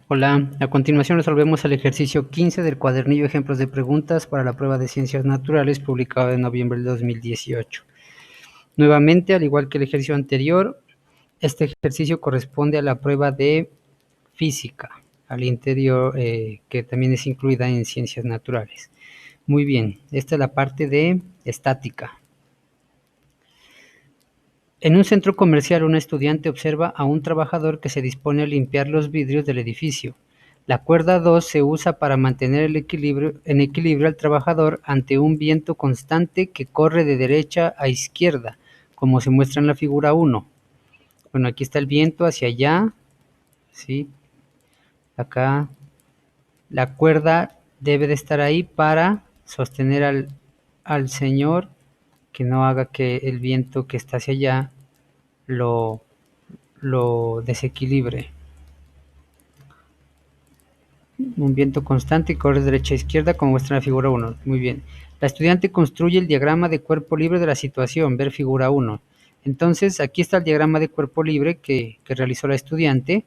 Hola, a continuación resolvemos el ejercicio 15 del cuadernillo Ejemplos de preguntas para la prueba de Ciencias Naturales publicado en noviembre del 2018. Nuevamente, al igual que el ejercicio anterior, este ejercicio corresponde a la prueba de Física, al interior, que también es incluida en Ciencias Naturales. Muy bien, esta es la parte de Estática. En un centro comercial, un estudiante observa a un trabajador que se dispone a limpiar los vidrios del edificio. La cuerda 2 se usa para mantener en equilibrio al trabajador ante un viento constante que corre de derecha a izquierda, como se muestra en la figura 1. Bueno, aquí está el viento hacia allá, ¿sí? Acá la cuerda debe de estar ahí para sostener al señor, que no haga que el viento que está hacia allá lo desequilibre. Un viento constante y corre de derecha a izquierda, como muestra en la figura 1. Muy bien. La estudiante construye el diagrama de cuerpo libre de la situación, ver figura 1. Entonces, aquí está el diagrama de cuerpo libre que realizó la estudiante.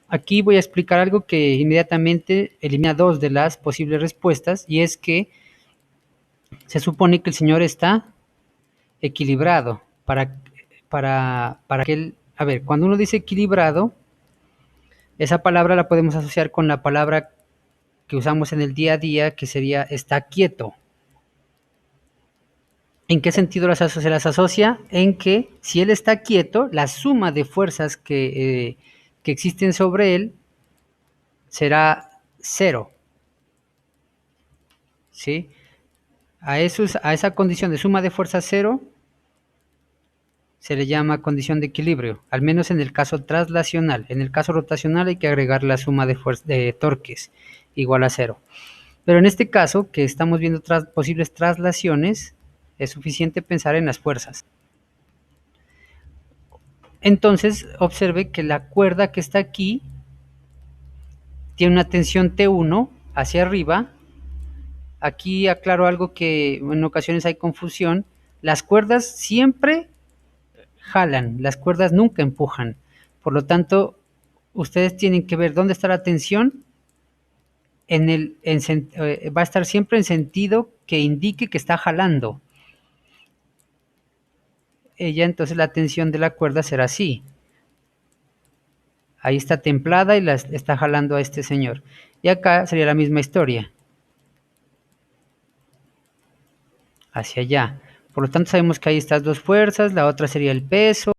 Aquí voy a explicar algo que inmediatamente elimina dos de las posibles respuestas, y es que se supone que el señor está equilibrado. Para que él, a ver, cuando uno dice equilibrado, esa palabra la podemos asociar con la palabra que usamos en el día a día, que sería está quieto. ¿En qué sentido se las asocia? En que si él está quieto, la suma de fuerzas que existen sobre él será cero. ¿Sí? A esa condición de suma de fuerzas cero se le llama condición de equilibrio, al menos en el caso traslacional. En el caso rotacional hay que agregar la suma de torques igual a cero. Pero en este caso, que estamos viendo posibles traslaciones, es suficiente pensar en las fuerzas. Entonces, observe que la cuerda que está aquí tiene una tensión T1 hacia arriba. Aquí aclaro algo que en ocasiones hay confusión. Las cuerdas siempre jalan, las cuerdas nunca empujan. Por lo tanto, ustedes tienen que ver dónde está la tensión. Va a estar siempre en sentido que indique que está jalando. Entonces la tensión de la cuerda será así. Ahí está templada y está jalando a este señor. Y acá sería la misma historia. Hacia allá. Por lo tanto, sabemos que hay estas dos fuerzas. La otra sería el peso.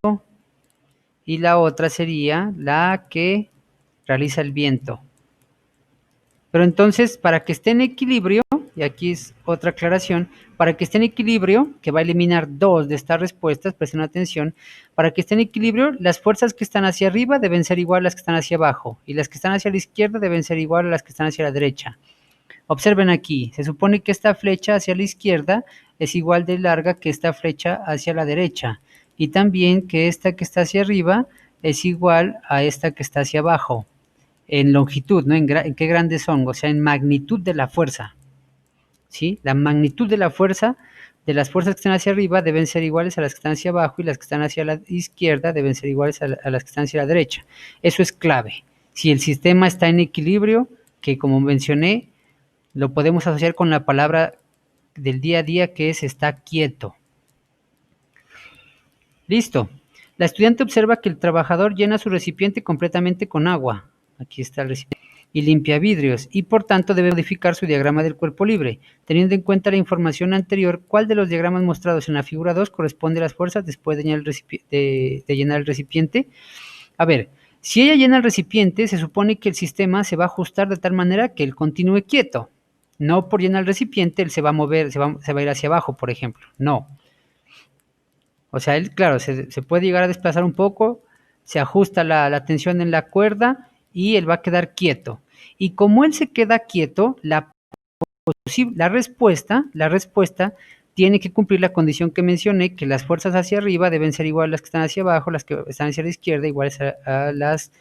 Y la otra sería la que realiza el viento. Pero entonces, para que esté en equilibrio, y aquí es otra aclaración, para que esté en equilibrio, que va a eliminar dos de estas respuestas, presten atención, para que esté en equilibrio, las fuerzas que están hacia arriba deben ser igual a las que están hacia abajo, y las que están hacia la izquierda deben ser igual a las que están hacia la derecha. Observen aquí, se supone que esta flecha hacia la izquierda es igual de larga que esta flecha hacia la derecha, y también que esta que está hacia arriba es igual a esta que está hacia abajo, en longitud, ¿no? En qué grandes son, o sea, en magnitud de la fuerza, ¿sí? La magnitud de la fuerza, de las fuerzas que están hacia arriba deben ser iguales a las que están hacia abajo, y las que están hacia la izquierda deben ser iguales a las que están hacia la derecha. Eso es clave. Si el sistema está en equilibrio, que como mencioné, lo podemos asociar con la palabra del día a día, que es está quieto. Listo. La estudiante observa que el trabajador llena su recipiente completamente con agua. Aquí está el recipiente. Y limpia vidrios, y por tanto debe modificar su diagrama del cuerpo libre. Teniendo en cuenta la información anterior, ¿cuál de los diagramas mostrados en la figura 2 corresponde a las fuerzas después de llenar el recipiente? A ver, si ella llena el recipiente, se supone que el sistema se va a ajustar de tal manera que él continúe quieto. No por llenar el recipiente, él se va a mover, se va a ir hacia abajo, por ejemplo. No. O sea, él, claro, se puede llegar a desplazar un poco, se ajusta la tensión en la cuerda y él va a quedar quieto. Y como él se queda quieto, la respuesta tiene que cumplir la condición que mencioné, que las fuerzas hacia arriba deben ser iguales a las que están hacia abajo, las que están hacia la izquierda iguales a las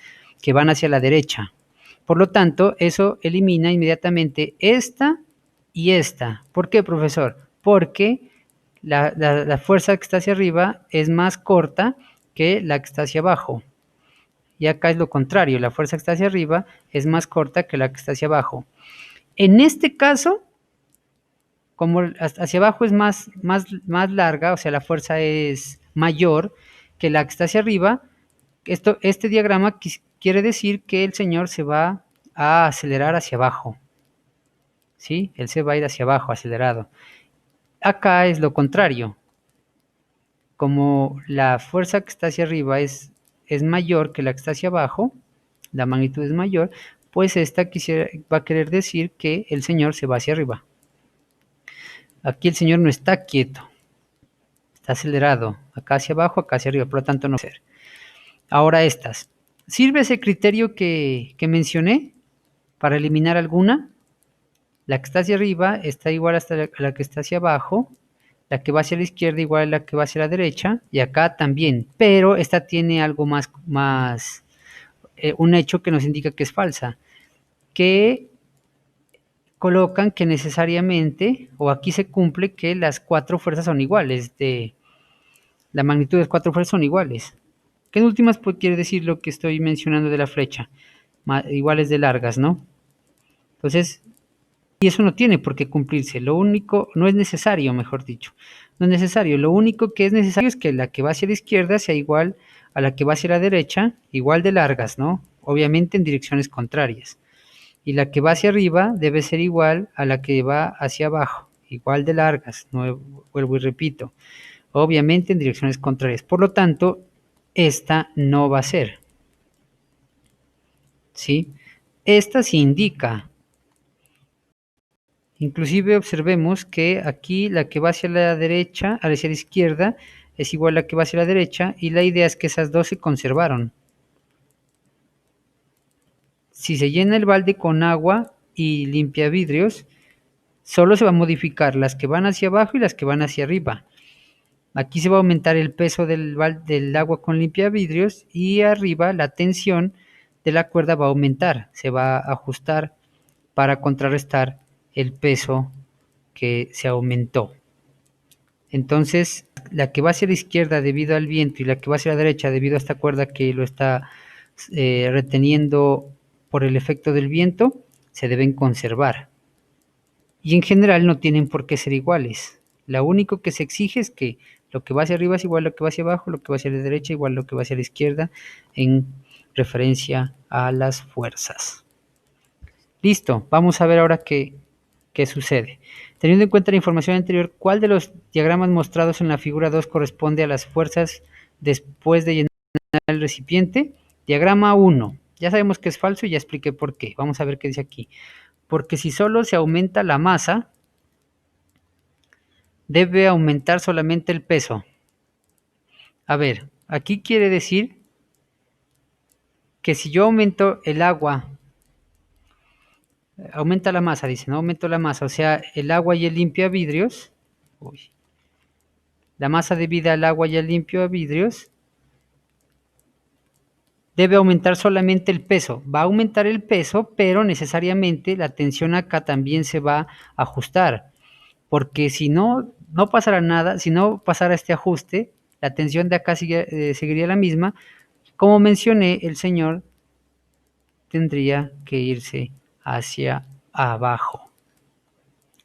que van hacia la derecha. Por lo tanto, eso elimina inmediatamente esta y esta. ¿Por qué, profesor? Porque la fuerza que está hacia arriba es más corta que la que está hacia abajo. y acá es lo contrario, la fuerza que está hacia arriba es más corta que la que está hacia abajo. En este caso, como hacia abajo es más larga, o sea, la fuerza es mayor que la que está hacia arriba, este diagrama quiere decir que el señor se va a acelerar hacia abajo, ¿sí? Él se va a ir hacia abajo, acelerado. Acá es lo contrario. Como la fuerza que está hacia arriba es mayor que la que está hacia abajo, la magnitud es mayor, pues esta va a querer decir que el señor se va hacia arriba. Aquí el señor no está quieto, está acelerado, acá hacia abajo, acá hacia arriba, por lo tanto no va a ser. Ahora estas. ¿Sirve ese criterio que mencioné para eliminar alguna? La que está hacia arriba está igual hasta la que está hacia abajo, la que va hacia la izquierda igual a la que va hacia la derecha, y acá también, pero esta tiene algo más un hecho que nos indica que es falsa, que colocan que necesariamente, o aquí se cumple que las cuatro fuerzas son iguales, la magnitud de las cuatro fuerzas son iguales. Que en últimas pues, quiere decir lo que estoy mencionando de la flecha, iguales de largas, ¿no? Entonces, y eso no tiene por qué cumplirse, lo único, no es necesario, mejor dicho, no es necesario, lo único que es necesario es que la que va hacia la izquierda sea igual a la que va hacia la derecha, igual de largas, ¿no? Obviamente en direcciones contrarias. Y la que va hacia arriba debe ser igual a la que va hacia abajo, igual de largas, no vuelvo y repito, obviamente en direcciones contrarias. Por lo tanto, esta no va a ser, ¿sí? Esta sí indica. Inclusive observemos que aquí la que va hacia la derecha, hacia la izquierda, es igual a la que va hacia la derecha y la idea es que esas dos se conservaron. Si se llena el balde con agua y limpia vidrios, solo se va a modificar las que van hacia abajo y las que van hacia arriba. Aquí se va a aumentar el peso del agua con limpia vidrios y arriba la tensión de la cuerda va a aumentar, se va a ajustar para contrarrestar el peso que se aumentó. Entonces, la que va hacia la izquierda debido al viento y la que va hacia la derecha debido a esta cuerda que lo está reteniendo por el efecto del viento, se deben conservar. Y en general no tienen por qué ser iguales. Lo único que se exige es que lo que va hacia arriba es igual a lo que va hacia abajo, lo que va hacia la derecha igual a lo que va hacia la izquierda en referencia a las fuerzas. Listo, vamos a ver ahora qué sucede. Teniendo en cuenta la información anterior, ¿cuál de los diagramas mostrados en la figura 2 corresponde a las fuerzas después de llenar el recipiente? Diagrama 1. Ya sabemos que es falso y ya expliqué por qué. Vamos a ver qué dice aquí. Porque si solo se aumenta la masa, debe aumentar solamente el peso. A ver, aquí quiere decir que si yo aumento el agua, aumenta la masa, dice, no aumento la masa, o sea, el agua y el limpia vidrios, la masa debida al agua y al limpio vidrios, debe aumentar solamente el peso. Va a aumentar el peso, pero necesariamente la tensión acá también se va a ajustar, porque si no, no pasará nada, si no pasara este ajuste, la tensión de acá seguiría la misma. Como mencioné, el señor tendría que irse hacia abajo.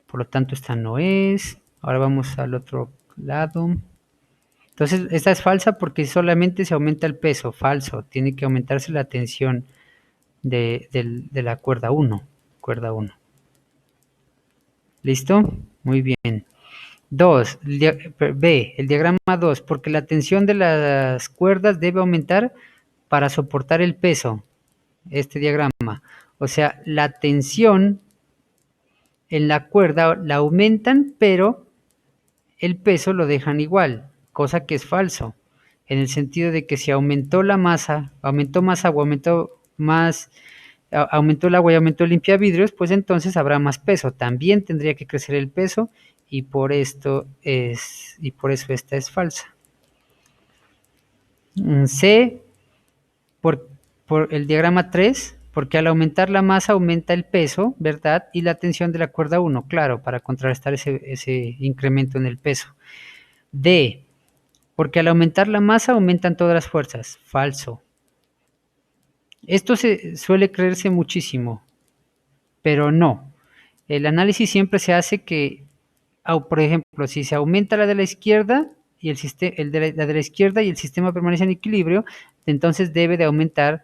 Por lo tanto, esta no es. Ahora vamos al otro lado. Entonces, esta es falsa porque solamente se aumenta el peso. Falso. Tiene que aumentarse la tensión de la cuerda 1. Cuerda 1. ¿Listo? Muy bien. 2. B. El diagrama 2. Porque la tensión de las cuerdas debe aumentar para soportar el peso. Este diagrama. O sea, la tensión en la cuerda la aumentan, pero el peso lo dejan igual, cosa que es falso, en el sentido de que si aumentó la masa, aumentó más agua, aumentó el agua y aumentó el limpiavidrios, pues entonces habrá más peso. También tendría que crecer el peso y por eso esta es falsa. C, por el diagrama 3, porque al aumentar la masa aumenta el peso, ¿verdad? Y la tensión de la cuerda 1, claro, para contrarrestar ese incremento en el peso. D, porque al aumentar la masa aumentan todas las fuerzas, falso. Esto se suele creerse muchísimo, pero no. El análisis siempre se hace que, por ejemplo, si se aumenta la de la izquierda y la de la izquierda y el sistema permanece en equilibrio, entonces debe de aumentar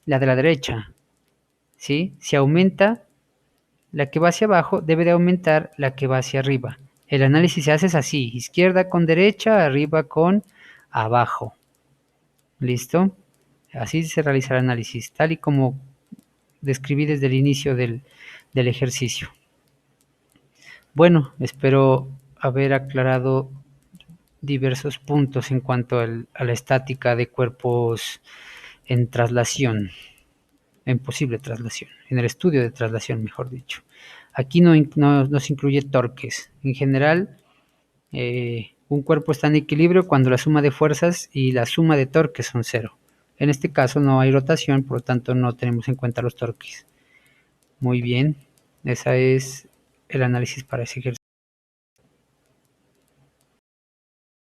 la de la derecha, ¿sí? Si aumenta la que va hacia abajo, debe de aumentar la que va hacia arriba. El análisis se hace así, izquierda con derecha, arriba con abajo. ¿Listo? Así se realiza el análisis, tal y como describí desde el inicio del ejercicio. Bueno, espero haber aclarado diversos puntos en cuanto a la estática de cuerpos en traslación, en posible traslación, en el estudio de traslación, mejor dicho. Aquí no se incluye torques. En general, un cuerpo está en equilibrio cuando la suma de fuerzas y la suma de torques son cero. En este caso no hay rotación, por lo tanto no tenemos en cuenta los torques. Muy bien, ese es el análisis para ese ejercicio.